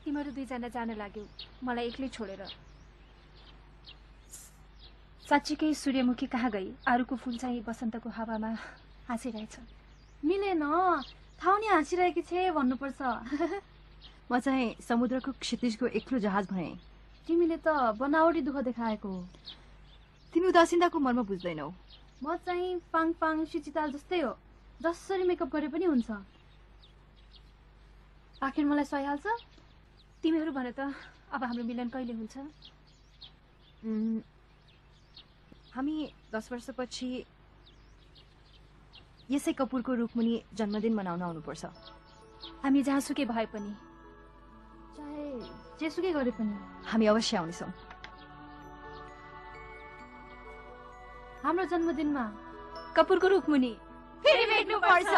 तिमीहरू दुईजना जान लाग्यो मलाई एक्लै छोडेर। साँच्चीकै सूर्यमुखी कहाँ गई? आरुको फूल चाहिँ बसन्तको हावामा हाँसिरहेछ। मिलेन, थाउनी हाँसिरहेकी छे भन्नुपर्छ। म चाहिँ समुद्रको क्षितिजको एक्लो जहाज भएँ। तिमीले त बनावटी दुःख देखाएको हो। तिमी उदासीनताको मर्म बुझ्दैनौ। म चाहिँ पाङ पाङ सुचिताल जस्तै हो, जसरी मेकअप गरे पनि हुन्छ। आखिर मलाई सहिहाल्छ? तिमीहरू भन त अब हाम्रो मिलन कहिले हुन्छ? हामी 10 वर्षपछि यसै कपुरको रुखमुनि जन्मदिन मनाउन आउनुपर्छ। हामी जहाँसुकै भए पनि, चाहे जेसुकै गरे पनि हामी अवश्य आउनेछौँ। हाम्रो जन्मदिनमा कपुरको रुखमुनि फेरि भेट्नुपर्छ।